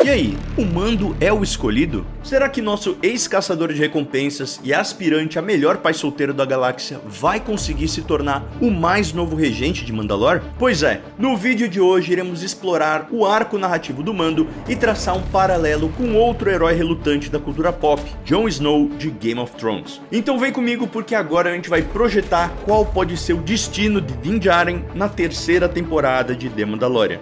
E aí, o Mando é o escolhido? Será que nosso ex-caçador de recompensas e aspirante a melhor pai solteiro da galáxia vai conseguir se tornar o mais novo regente de Mandalore? Pois é, no vídeo de hoje iremos explorar o arco narrativo do Mando e traçar um paralelo com outro herói relutante da cultura pop, Jon Snow de Game of Thrones. Então vem comigo porque agora a gente vai projetar qual pode ser o destino de Din Djarin na terceira temporada de The Mandalorian.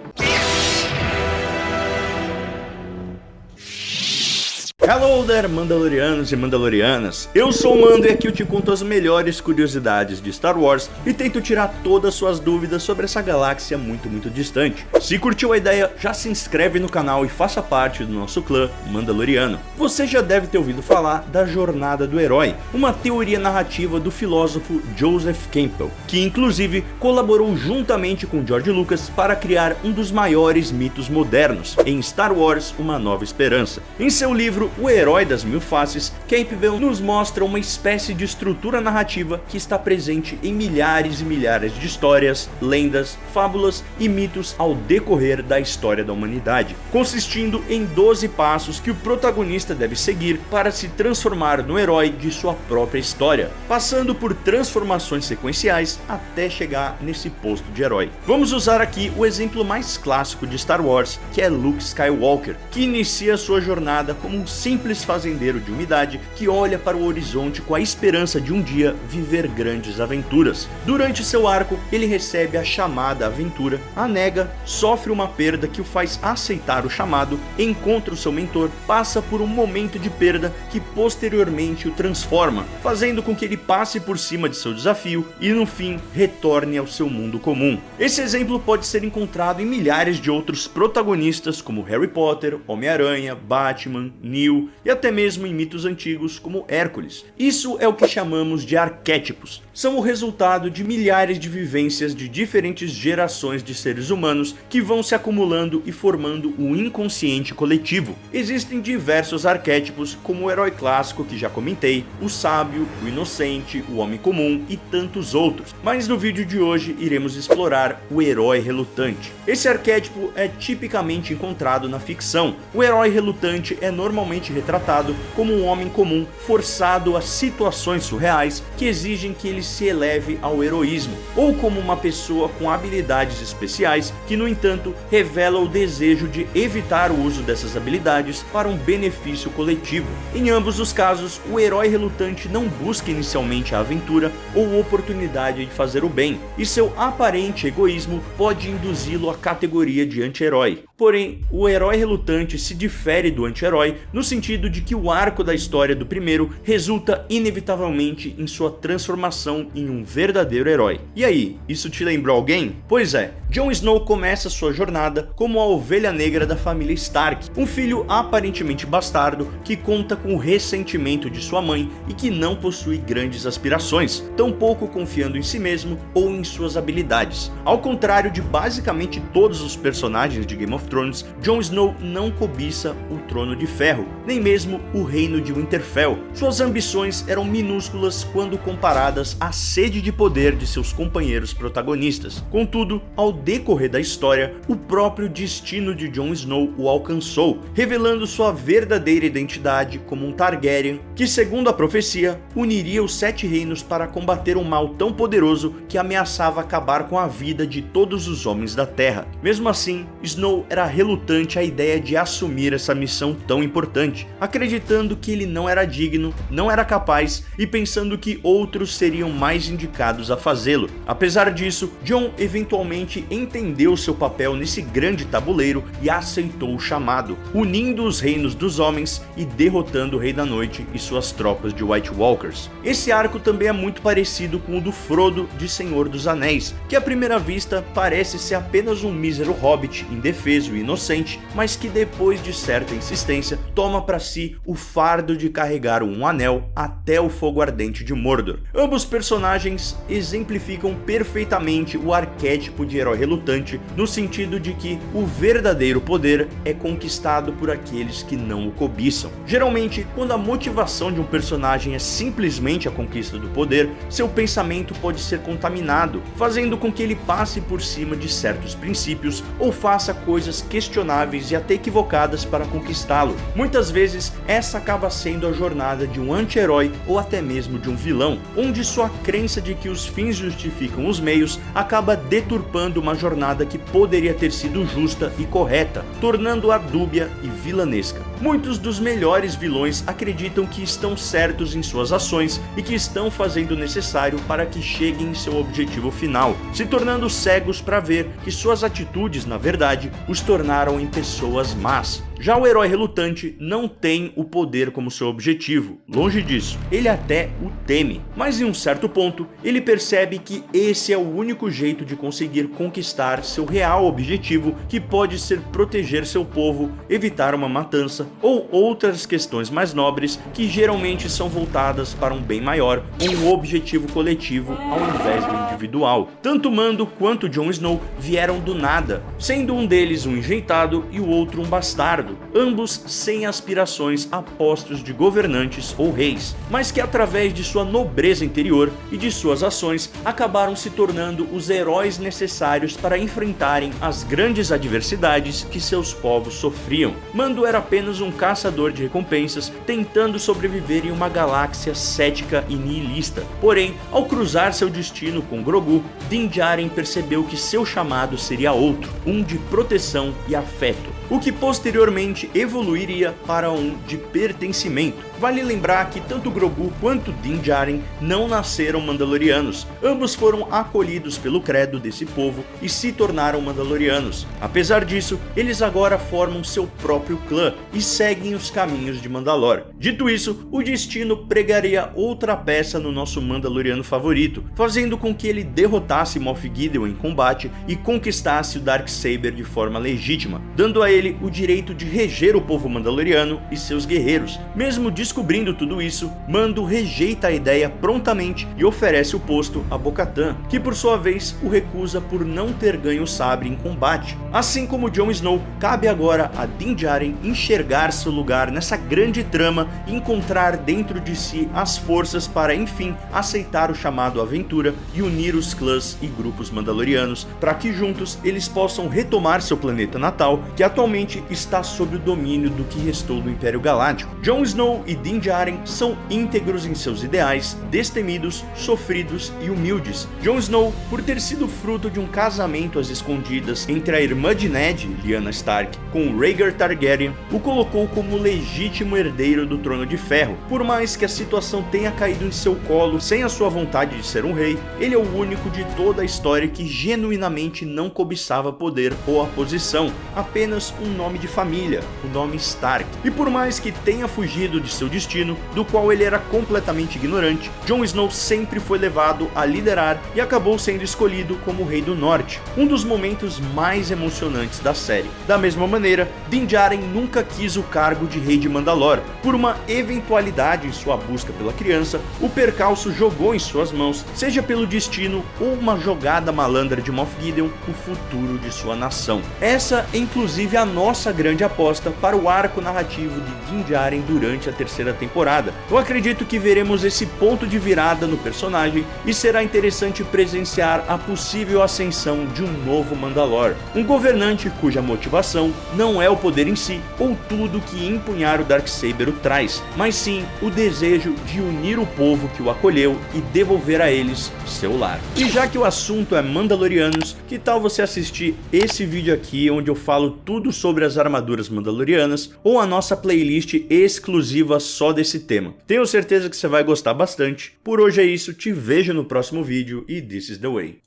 Hello there, Mandalorianos e Mandalorianas! Eu sou o Mando e aqui eu te conto as melhores curiosidades de Star Wars e tento tirar todas as suas dúvidas sobre essa galáxia muito distante. Se curtiu a ideia, já se inscreve no canal e faça parte do nosso clã Mandaloriano. Você já deve ter ouvido falar da Jornada do Herói, uma teoria narrativa do filósofo Joseph Campbell, que inclusive colaborou juntamente com George Lucas para criar um dos maiores mitos modernos, em Star Wars Uma Nova Esperança. Em seu livro O Herói das Mil Faces, Campbell nos mostra uma espécie de estrutura narrativa que está presente em milhares e milhares de histórias, lendas, fábulas e mitos ao decorrer da história da humanidade, consistindo em 12 passos que o protagonista deve seguir para se transformar no herói de sua própria história, passando por transformações sequenciais até chegar nesse posto de herói. Vamos usar aqui o exemplo mais clássico de Star Wars, que é Luke Skywalker, que inicia sua jornada como um simples fazendeiro de umidade que olha para o horizonte com a esperança de um dia viver grandes aventuras. Durante seu arco, ele recebe a chamada aventura, a nega, sofre uma perda que o faz aceitar o chamado, encontra o seu mentor, passa por um momento de perda que posteriormente o transforma, fazendo com que ele passe por cima de seu desafio e no fim retorne ao seu mundo comum. Esse exemplo pode ser encontrado em milhares de outros protagonistas como Harry Potter, Homem-Aranha, Batman, Neo e até mesmo em mitos antigos como Hércules. Isso é o que chamamos de arquétipos. São o resultado de milhares de vivências de diferentes gerações de seres humanos que vão se acumulando e formando um inconsciente coletivo. Existem diversos arquétipos, como o herói clássico que já comentei, o sábio, o inocente, o homem comum e tantos outros. Mas no vídeo de hoje iremos explorar o herói relutante. Esse arquétipo é tipicamente encontrado na ficção. O herói relutante é normalmente retratado como um homem comum forçado a situações surreais que exigem que ele se eleve ao heroísmo, ou como uma pessoa com habilidades especiais que, no entanto, revela o desejo de evitar o uso dessas habilidades para um benefício coletivo. Em ambos os casos, o herói relutante não busca inicialmente a aventura ou oportunidade de fazer o bem, e seu aparente egoísmo pode induzi-lo à categoria de anti-herói. Porém, o herói relutante se difere do anti-herói no sentido de que o arco da história do primeiro resulta inevitavelmente em sua transformação em um verdadeiro herói. E aí, isso te lembrou alguém? Pois é, Jon Snow começa sua jornada como a ovelha negra da família Stark, um filho aparentemente bastardo que conta com o ressentimento de sua mãe e que não possui grandes aspirações, tampouco confiando em si mesmo ou em suas habilidades. Ao contrário de basicamente todos os personagens de Game of Thrones, Jon Snow não cobiça o Trono de Ferro, nem mesmo o reino de Winterfell. Suas ambições eram minúsculas quando comparadas à sede de poder de seus companheiros protagonistas. Contudo, ao decorrer da história, o próprio destino de Jon Snow o alcançou, revelando sua verdadeira identidade como um Targaryen, que, segundo a profecia, uniria os 7 reinos para combater um mal tão poderoso que ameaçava acabar com a vida de todos os homens da Terra. Mesmo assim, Snow era relutante à ideia de assumir essa missão tão importante, acreditando que ele não era digno, não era capaz e pensando que outros seriam mais indicados a fazê-lo. Apesar disso, Jon eventualmente entendeu seu papel nesse grande tabuleiro e aceitou o chamado, unindo os reinos dos homens e derrotando o Rei da Noite e suas tropas de White Walkers. Esse arco também é muito parecido com o do Frodo de Senhor dos Anéis, que à primeira vista parece ser apenas um mísero hobbit indefeso e inocente, mas que depois de certa insistência toma para si o fardo de carregar um anel até o fogo ardente de Mordor. Ambos personagens exemplificam perfeitamente o arquétipo de herói relutante, no sentido de que o verdadeiro poder é conquistado por aqueles que não o cobiçam. Geralmente, quando a motivação de um personagem é simplesmente a conquista do poder, seu pensamento pode ser contaminado, fazendo com que ele passe por cima de certos princípios ou faça coisas questionáveis e até equivocadas para conquistá-lo. Muitas vezes, essa acaba sendo a jornada de um anti-herói ou até mesmo de um vilão, onde sua crença de que os fins justificam os meios acaba deturpando uma jornada que poderia ter sido justa e correta, tornando-a dúbia e vilanesca. Muitos dos melhores vilões acreditam que estão certos em suas ações e que estão fazendo o necessário para que cheguem em seu objetivo final, se tornando cegos para ver que suas atitudes, na verdade, os tornaram em pessoas más. Já o herói relutante não tem o poder como seu objetivo, longe disso, ele até o teme, mas em um certo ponto ele percebe que esse é o único jeito de conseguir conquistar seu real objetivo, que pode ser proteger seu povo, evitar uma matança ou outras questões mais nobres que geralmente são voltadas para um bem maior, um objetivo coletivo ao invés do individual. Tanto Mando quanto Jon Snow vieram do nada, sendo um deles um enjeitado e o outro um bastardo, ambos sem aspirações a postos de governantes ou reis, mas que através de sua nobreza interior e de suas ações acabaram se tornando os heróis necessários para enfrentarem as grandes adversidades que seus povos sofriam. Mando era apenas um caçador de recompensas tentando sobreviver em uma galáxia cética e nihilista. Porém, ao cruzar seu destino com Grogu, Din Djarin percebeu que seu chamado seria outro, um de proteção e afeto, o que posteriormente evoluiria para um de pertencimento. Vale lembrar que tanto Grogu quanto Din Djarin não nasceram mandalorianos, ambos foram acolhidos pelo credo desse povo e se tornaram mandalorianos. Apesar disso, eles agora formam seu próprio clã e seguem os caminhos de Mandalor. Dito isso, o destino pregaria outra peça no nosso mandaloriano favorito, fazendo com que ele derrotasse Moff Gideon em combate e conquistasse o Darksaber de forma legítima, dando a ele o direito de reger o povo mandaloriano e seus guerreiros. Mesmo descobrindo tudo isso, Mando rejeita a ideia prontamente e oferece o posto a Bo-Katan, que por sua vez o recusa por não ter ganho o sabre em combate. Assim como Jon Snow, cabe agora a Din Djarin enxergar seu lugar nessa grande trama e encontrar dentro de si as forças para enfim aceitar o chamado à aventura e unir os clãs e grupos mandalorianos para que juntos eles possam retomar seu planeta natal, que atualmente está sob o domínio do que restou do Império Galáctico. Jon Snow e Din Djarin são íntegros em seus ideais, destemidos, sofridos e humildes. Jon Snow, por ter sido fruto de um casamento às escondidas entre a irmã de Ned, Lyanna Stark, com Rhaegar Targaryen, o colocou como legítimo herdeiro do Trono de Ferro. Por mais que a situação tenha caído em seu colo sem a sua vontade de ser um rei, ele é o único de toda a história que genuinamente não cobiçava poder ou a posição, apenas um nome de família, o nome Stark. E por mais que tenha fugido de seu destino, do qual ele era completamente ignorante, Jon Snow sempre foi levado a liderar e acabou sendo escolhido como Rei do Norte, um dos momentos mais emocionantes da série. Da mesma maneira, Din Djarin nunca quis o cargo de Rei de Mandalor. Por uma eventualidade em sua busca pela criança, o percalço jogou em suas mãos, seja pelo destino ou uma jogada malandra de Moff Gideon, o futuro de sua nação. Essa é inclusive a nossa grande aposta para o arco narrativo de Din Djarin durante a terceira temporada. Eu acredito que veremos esse ponto de virada no personagem e será interessante presenciar a possível ascensão de um novo Mandalor, um governante cuja motivação não é o poder em si ou tudo que empunhar o Darksaber o traz, mas sim o desejo de unir o povo que o acolheu e devolver a eles seu lar. E já que o assunto é Mandalorianos, que tal você assistir esse vídeo aqui onde eu falo tudo sobre as armaduras mandalorianas, ou a nossa playlist exclusiva só desse tema. Tenho certeza que você vai gostar bastante. Por hoje é isso, te vejo no próximo vídeo e this is the way.